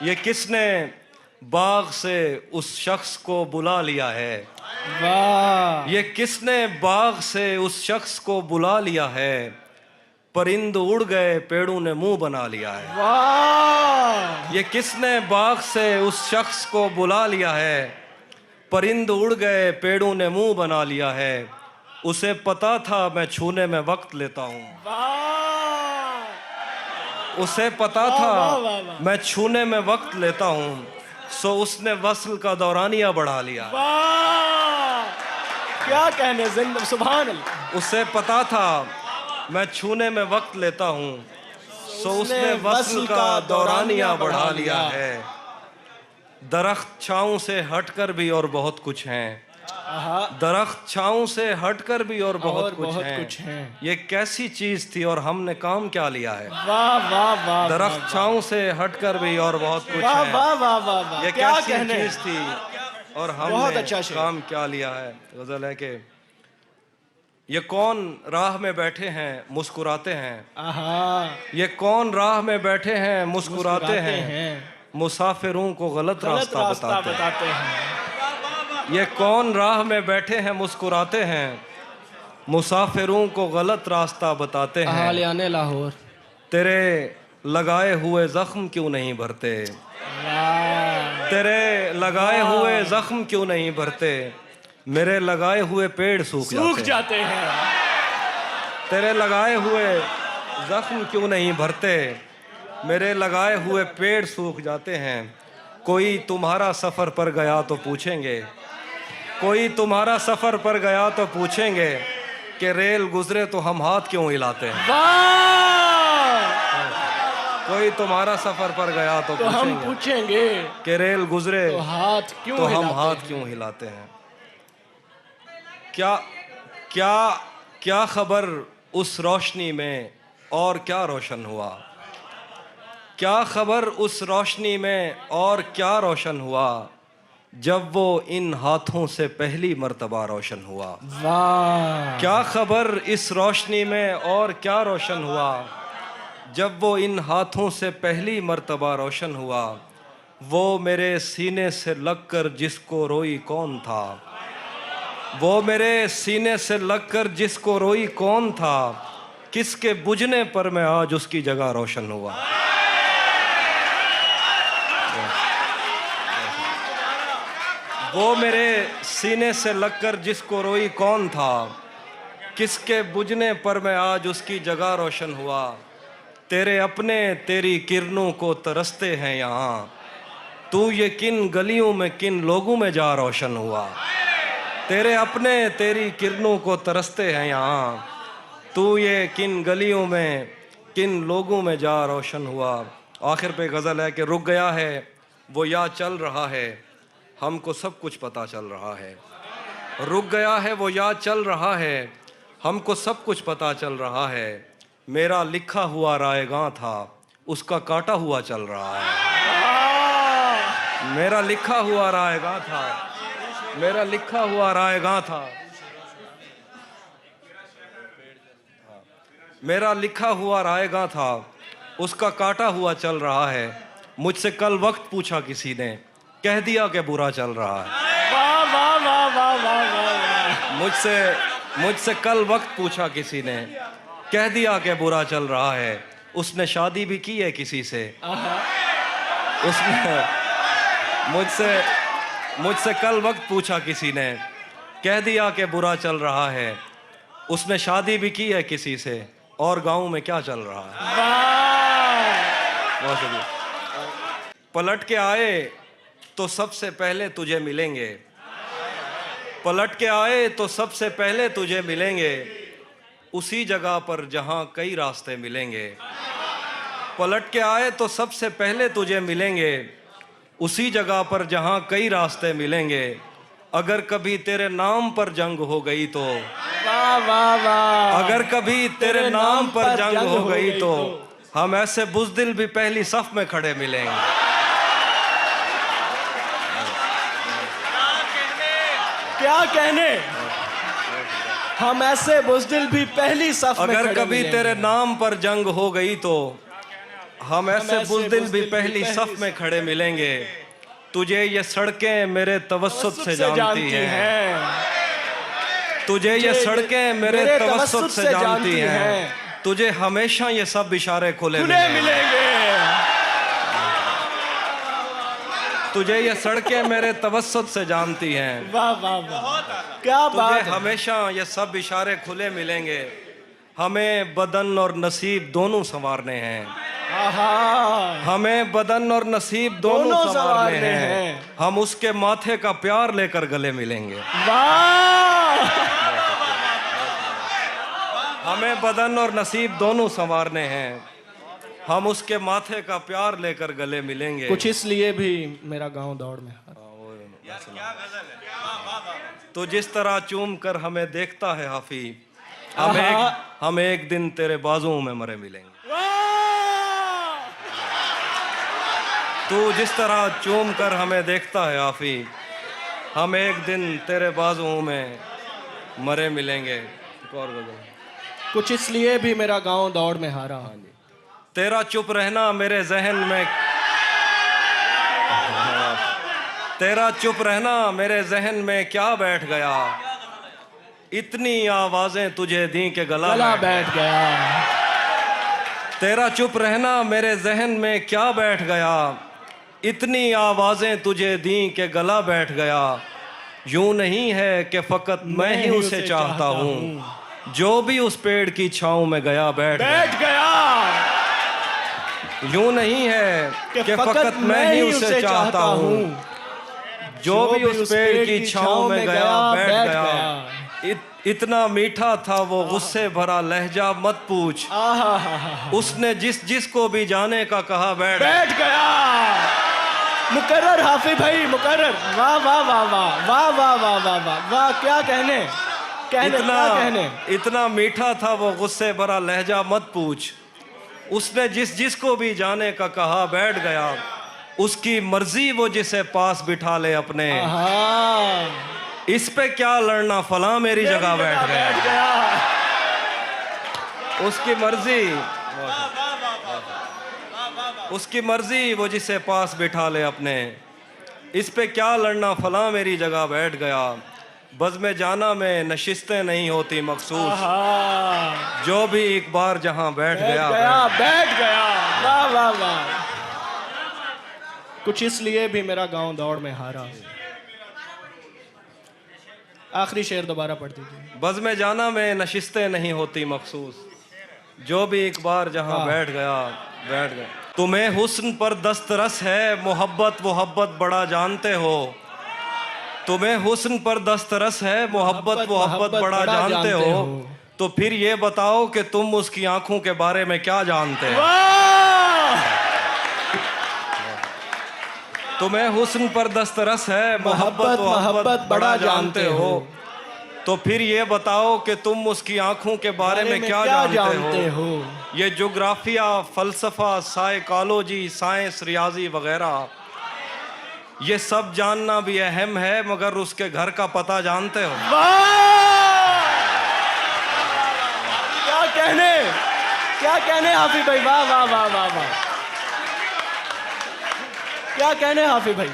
ये किसने बाग से उस शख्स को बुला लिया है। वाह। ये किसने बाग से उस शख्स को बुला लिया है। परिंद उड़ गए पेड़ों ने मुंह बना लिया है। वाह। ये किसने बाग से उस शख्स को बुला लिया है। परिंद उड़ गए पेड़ों ने मुंह बना लिया है। उसे पता था मैं छूने में वक्त लेता हूँ। वाह। उसे पता वाह, था वाह, वाह, वाह। मैं छूने में वक्त लेता हूँ, सो उसने वस्ल का दौरानिया बढ़ा लिया। वाह, क्या कहने, जिंदा सुभान अल्लाह। उसे पता था मैं छूने में वक्त लेता हूँ, सो उसने वस्ल का दौरानिया बढ़ा लिया है। दरख्त छाँव से हटकर भी और बहुत कुछ हैं। दरख्त छाँव से हटकर भी और बहुत कुछ हैं। ये कैसी चीज थी और हमने काम क्या लिया है। वाह वाह वाह। दरख्त छाँव से हटकर भी और बहुत कुछ वाह है। वाह वाह वाह वाह। ये क्या कैसी कहने। चीज थी और बहुत हमने अच्छा शेर। काम क्या लिया है। गजल है कि ये कौन राह में बैठे हैं मुस्कुराते हैं। आहा। ये कौन राह में बैठे हैं मुस्कुराते हैं। मुसाफिरों को गलत रास्ता बताते हैं। ये कौन राह में बैठे हैं मुस्कुराते हैं। मुसाफिरों को गलत रास्ता बताते हैं। आलियाने लाहौर। तेरे लगाए हुए जख्म क्यों नहीं भरते। वाह। तेरे लगाए हुए जख्म क्यों नहीं भरते। मेरे लगाए हुए पेड़ सूख जाते हैं। तेरे लगाए हुए जख्म क्यों नहीं भरते। मेरे लगाए हुए पेड़ सूख जाते हैं। कोई तुम्हारा सफ़र पर गया तो पूछेंगे। कोई तुम्हारा सफ़र पर गया तो पूछेंगे कि रेल गुजरे तो हम हाथ क्यों हिलाते हैं। कोई तुम्हारा सफ़र पर गया तो हम पूछेंगे कि रेल गुजरे तो हम हाथ क्यों हिलाते हैं। क्या क्या क्या खबर उस रोशनी में और क्या रोशन हुआ। क्या खबर उस रोशनी में और क्या रोशन हुआ। जब वो इन हाथों से पहली मर्तबा रोशन हुआ। वाह। क्या खबर इस रोशनी में और क्या रोशन हुआ। जब वो इन हाथों से पहली मर्तबा रोशन हुआ। वो मेरे सीने से लगकर जिसको रोई कौन था। वो मेरे सीने से लगकर जिसको रोई कौन था। किसके बुझने पर मैं आज उसकी जगह रोशन हुआ। वो मेरे सीने से लगकर जिसको रोई कौन था। किसके बुझने पर मैं आज उसकी जगह रोशन हुआ। तेरे अपने तेरी किरणों को तरसते हैं यहाँ। तू ये किन गलियों में किन लोगों में जा रोशन हुआ। तेरे अपने तेरी किरणों को तरसते हैं यहाँ। तू ये किन गलियों में किन लोगों में जा रोशन हुआ। आखिर पे गज़ल है कि रुक गया है वो या चल रहा है। हमको सब कुछ पता चल रहा है। रुक गया है वो या चल रहा है। हमको सब कुछ पता चल रहा है। मेरा लिखा हुआ रायगां था उसका काटा हुआ चल रहा है। मेरा लिखा हुआ रायगां था। मेरा लिखा हुआ रायगां था। मेरा लिखा हुआ रायगां था उसका काटा हुआ चल रहा है। मुझसे कल वक्त पूछा किसी ने कह दिया कि बुरा चल रहा है। वाह वाह वाह वाह वाह वाह। मुझसे कल वक्त पूछा किसी ने कह दिया कि बुरा चल रहा है। उसने शादी भी की है किसी से। उसने मुझसे कल वक्त पूछा किसी ने कह दिया कि बुरा चल रहा है। उसने शादी भी की है किसी से और गांव में क्या चल रहा है। बहुत शुक्रिया। पलट के आए तो सबसे पहले तुझे मिलेंगे। पलट के आए तो सबसे पहले तुझे मिलेंगे। उसी जगह पर जहां कई रास्ते मिलेंगे। पलट के आए तो सबसे पहले तुझे मिलेंगे। उसी जगह पर जहां कई रास्ते मिलेंगे। अगर कभी तेरे नाम पर जंग हो गई तो वाह वाह वाह। अगर कभी तेरे नाम पर जंग हो गई तो हम ऐसे बुज़दिल भी पहली सफ में खड़े मिलेंगे। क्या कहने। हम ऐसे बुज़दिल भी पहली सफ में अगर खड़े कभी मिलेंगे। तेरे नाम पर जंग हो गई तो हम ऐसे बुज़दिल भी पहली सफ में खड़े मिलेंगे। तुझे ये सड़कें मेरे तवस्सुत से जानती हैं। तुझे ये सड़कें मेरे तवस्सुत से जानती हैं। तुझे हमेशा ये सब इशारे खुले मिलेंगे। तुझे ये सड़कें मेरे तवस्सुत से जानती हैं। वाह वाह वाह, क्या बात तुझे है। हमेशा ये सब इशारे खुले मिलेंगे। हमें बदन और नसीब दोनों संवारने हैं। आहा, हमें बदन और नसीब दोनों संवारने हैं। हम उसके माथे का प्यार लेकर गले मिलेंगे। वाह, हमें बदन और नसीब दोनों संवारने हैं। हम उसके माथे का प्यार लेकर गले मिलेंगे। कुछ इसलिए भी मेरा गांव दौड़ में हारा। तो जिस तरह चूम कर हमें देखता है हाफी, आहा। हम एक दिन तेरे बाजुओं में मरे मिलेंगे। वाह, तू जिस तरह चूम कर हमें देखता है हाफी, हम एक दिन तेरे बाजुओं में मरे मिलेंगे। एक और गजल। कुछ इसलिए भी मेरा गांव दौड़ में हारा। तेरा चुप रहना मेरे जहन में, तेरा चुप रहना मेरे जहन में क्या बैठ गया। इतनी आवाजें तुझे दी के गला बैठ गया। तेरा चुप रहना मेरे जहन में क्या बैठ गया। इतनी आवाजें तुझे दी के गला बैठ गया। यूं नहीं है कि फकत मैं ही उसे चाहता हूँ, जो भी उस पेड़ की छांव में गया बैठ गया। यूं नहीं है कि फकत मैं ही उसे चाहता हूँ, जो भी उस पेड़ की छांव में गया बैठ गया। इतना मीठा था वो गुस्से भरा लहजा मत पूछ। उसने जिस जिस को भी जाने का कहा बैठ गया। मुकर्रर हाफी भाई, मुकर्रर। वाह वाह वाह वाह वाह वाह वाह वाह वाह वाह, क्या कहने इतना मीठा था वो गुस्से भरा लहजा मत पूछ। उसने जिस जिस को भी जाने का कहा बैठ गया। उसकी मर्जी वो जिसे पास बिठा ले अपने। इस पे क्या लड़ना फला मेरी जगह बैठ गया। उसकी मर्जी वो जिसे पास बिठा ले अपने। इस पे क्या लड़ना फला मेरी जगह बैठ गया। बज़्म जाना में नशिस्तें नहीं होती मखसूस, जो भी एक बार जहां बैठ गया। वाह वाह वाह। कुछ इसलिए भी मेरा गांव दौड़ में हारा। आखिरी शेर दोबारा पढ़ दीजिए। बज़्म जाना में नशिस्तें नहीं होती मखसूस, जो भी एक बार जहां बैठ गया। तुम्हें हुस्न पर दस्तरस है मोहब्बत वोहब्बत बड़ा जानते हो। तुम्हें हुस्न पर दस्तरस है मोहब्बत वोहब्बत बड़ा जानते हो। तो फिर ये बताओ कि तुम उसकी आंखों के बारे में क्या जानते हो। तुम्हें हुस्न पर दस्तरस है मोहब्बत वोहब्बत बड़ा जानते हो। तो फिर ये बताओ कि तुम उसकी आंखों के बारे में क्या जानते हो। ये जोग्राफिया, फलसफा, साइकोलॉजी, साइंस, रियाजी वगैरह, ये सब जानना भी अहम है, मगर उसके घर का पता जानते हो। क्या कहने हाफी भाई। वाह वाह वाह वाह वाह, क्या कहने हाफी भाई,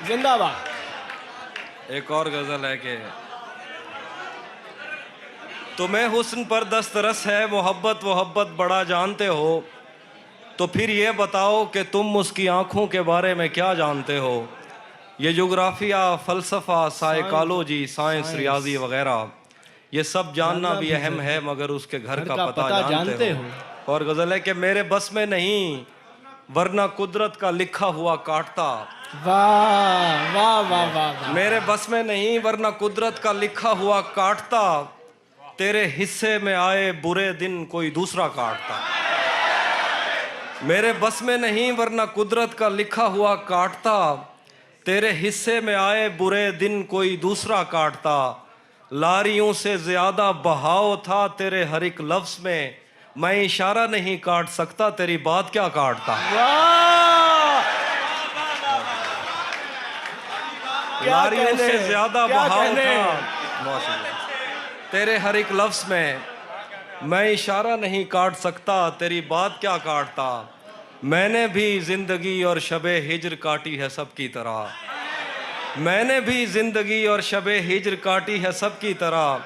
जिंदाबाद। एक और गजल है कि तुम्हें हुस्न पर दस्तरस है मोहब्बत वोहब्बत बड़ा जानते हो। तो फिर ये बताओ कि तुम उसकी आंखों के बारे में क्या जानते हो। ये जोग्राफिया, फलसफा, साइकोलॉजी, साइंस, रियाजी वगैरह, ये सब जानना भी अहम है, मगर उसके घर का पता जानते हो। और गजल है कि मेरे बस में नहीं वरना कुदरत का लिखा हुआ काटता। वाह वाह वाह वाह। मेरे बस में नहीं वरना कुदरत का लिखा हुआ काटता। तेरे हिस्से में आए बुरे दिन कोई दूसरा काटता। मेरे बस में नहीं वरना कुदरत का लिखा हुआ काटता। तेरे हिस्से में आए बुरे दिन कोई दूसरा काटता। लारियों से ज्यादा बहाव था तेरे हर एक लफ्ज में। मैं इशारा नहीं काट सकता, तेरी बात क्या काटता। लारियों से ज्यादा बहाव था तेरे हर एक लफ्ज में। मैं इशारा नहीं काट सकता, तेरी बात क्या काटता। मैंने भी जिंदगी और शबे हिज्र काटी है सबकी तरह, मैंने भी जिंदगी और शबे हिज्र काटी है सबकी तरह।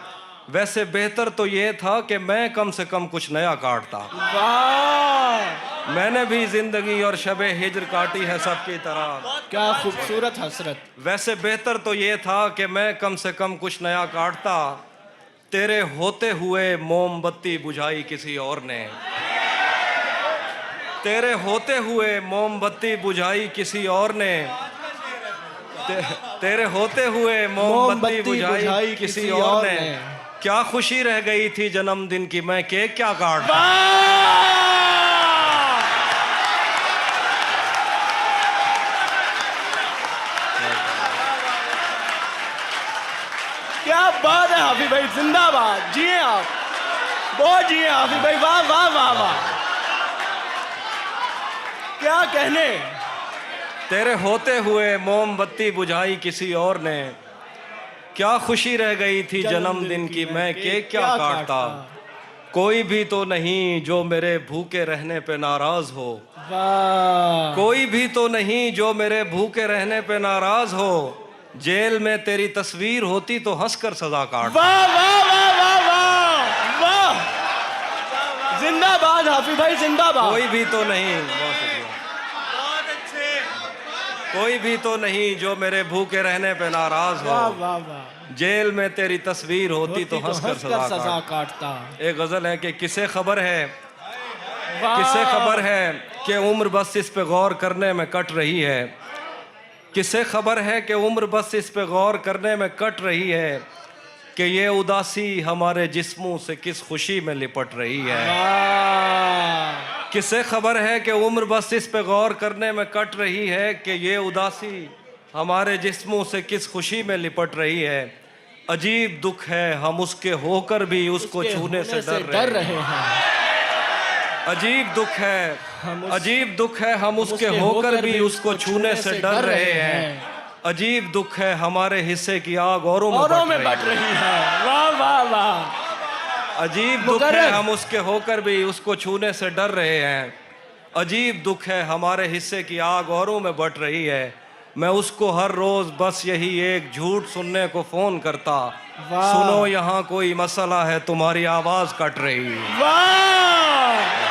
वैसे बेहतर तो ये था कि मैं कम से कम कुछ नया काटता। वाह, मैंने भी जिंदगी और शबे हिज्र काटी है सबकी तरह। क्या खूबसूरत हसरत। वैसे बेहतर तो ये था कि मैं कम से कम कुछ नया काटता। तेरे होते हुए मोमबत्ती बुझाई किसी और ने, तेरे होते हुए मोमबत्ती बुझाई किसी और ने, तेरे होते हुए मोमबत्ती बुझाई किसी और ने। क्या खुशी रह गई थी जन्मदिन की, मैं केक क्या काटता। क्या बात है हाफिज भाई, जिंदाबाद, जिए आप, बहुत जिए हाफिज भाई, वाह वाह वाह वाह, क्या कहने। तेरे होते हुए मोमबत्ती बुझाई किसी और ने, क्या खुशी रह गई थी जन्मदिन की, मैं केक क्या काटता। कोई भी तो नहीं जो मेरे भूखे रहने पे नाराज हो, वाह, कोई भी तो नहीं जो मेरे भूखे रहने पे नाराज हो। जेल में तेरी तस्वीर होती तो हंसकर सजा काट। वाह वाह वाह वाह वाह वाह, जिंदाबाद हाफिज भाई, जिंदाबाद। कोई भी तो नहीं, बहुत शुक्रिया, बहुत अच्छे, कोई भी तो नहीं जो मेरे भूखे रहने पे नाराज वाह हो। वाह वाह, जेल में तेरी तस्वीर होती तो हंसकर सजा सजा काट। काटता। एक गजल है कि किसे खबर है, वाह, किसे खबर है कि उम्र बस इस पे गौर करने में कट रही है। किसे खबर है कि उम्र बस इस पे गौर करने में कट रही है, कि ये उदासी हमारे जिस्मों से किस खुशी में लिपट रही है। वाह, किसे खबर है कि उम्र बस इस पे गौर करने में कट रही है, कि ये उदासी हमारे जिस्मों से किस खुशी में लिपट रही है। अजीब दुख है हम उसके होकर भी उसको छूने से डर रहे हैं। अजीब दुख है, अजीब दुख है हम उसके होकर भी उसको छूने से डर रहे हैं। अजीब दुख है हमारे हिस्से की आग औरों में बट रही है। वाह वाह वाह, अजीब दुख है हम उसके होकर भी उसको छूने से डर रहे हैं। अजीब दुख है हमारे हिस्से की आग औरों में बट रही है। मैं उसको हर रोज बस यही एक झूठ सुनने को फोन करता, सुनो यहाँ कोई मसला है तुम्हारी आवाज कट रही है। वाह,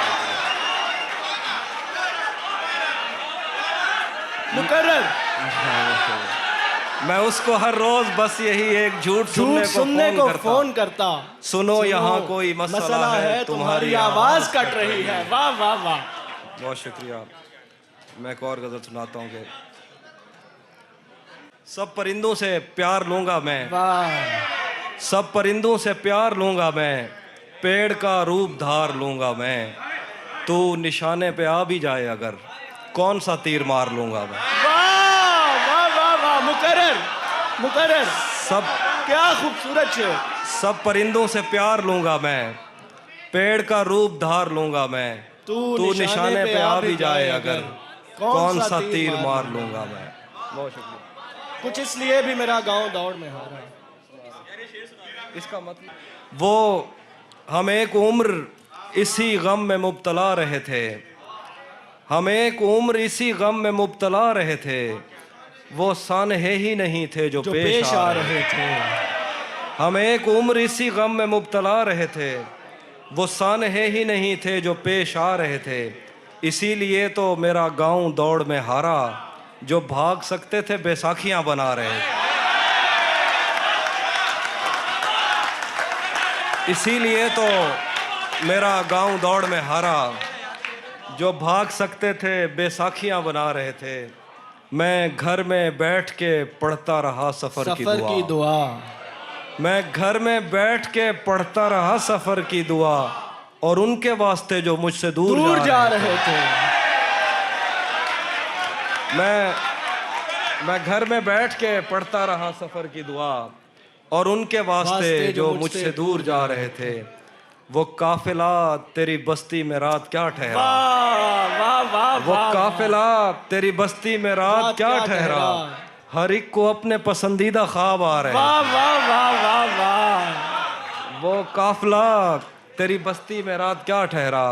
मुकर्रर। मैं उसको हर रोज बस यही एक झूठ सुनने को फोन करता, सुनो यहाँ कोई मसला है तुम्हारी आवाज कट रही है। वाह वाह वाह, बहुत शुक्रिया। मैं एक और गजल सुनाता हूँ कि सब परिंदों से प्यार लूंगा मैं, वाह, सब परिंदों से प्यार लूंगा मैं, पेड़ का रूप धार लूंगा मैं। तू निशाने पे आ भी जाए अगर, कौन सा तीर मार लूंगा मैं। वाह वाह वाह वाह, मुकर्रर मुकर्रर, सब क्या खूबसूरत है। सब परिंदों से प्यार लूंगा मैं, पेड़ का रूप धार लूंगा मैं। तू निशाने पे आ भी जाए अगर, कौन सा तीर मार लूंगा मैं। बहुत शुक्रिया। कुछ इसलिए भी मेरा गांव दौड़ में हारा है। इसका मतलब वो हम एक उम्र इसी गम में मुब्तला रहे थे, हम एक उम्र इसी गम में मुब्तला रहे थे। वो सानहे ही नहीं थे जो पेश आ रहे थे। हम एक उम्र इसी गम में मुब्तला रहे थे, वो सानहे ही नहीं थे जो पेश आ रहे थे। इसीलिए तो मेरा गांव दौड़ में हारा, जो भाग सकते थे बैसाखियां बना रहे। इसीलिए तो मेरा गांव दौड़ में हारा, जो भाग सकते थे बैसाखियां बना रहे थे। मैं घर में बैठ के पढ़ता रहा सफर की दुआ, मैं घर में बैठ के पढ़ता रहा सफर की दुआ, और उनके वास्ते जो मुझसे दूर जा रहे थे। मैं घर में बैठ के पढ़ता रहा सफर की दुआ, और उनके वास्ते जो मुझसे दूर जा रहे थे। वो काफिला तेरी बस्ती में रात क्या ठहरा, वो काफिला तेरी बस्ती में रात क्या ठहरा। हर एक को अपने पसंदीदा ख्वाब आ रहे। वो काफिला तेरी बस्ती में रात क्या ठहरा,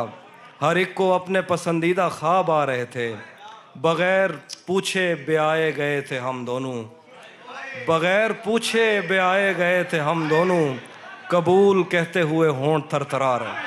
हर एक को अपने पसंदीदा ख्वाब आ रहे थे, बगैर पूछे ब्याए गए थे हम दोनों, बगैर पूछे ब्याए गए थे हम दोनों, कबूल कहते हुए होंठ थरथरा रहे।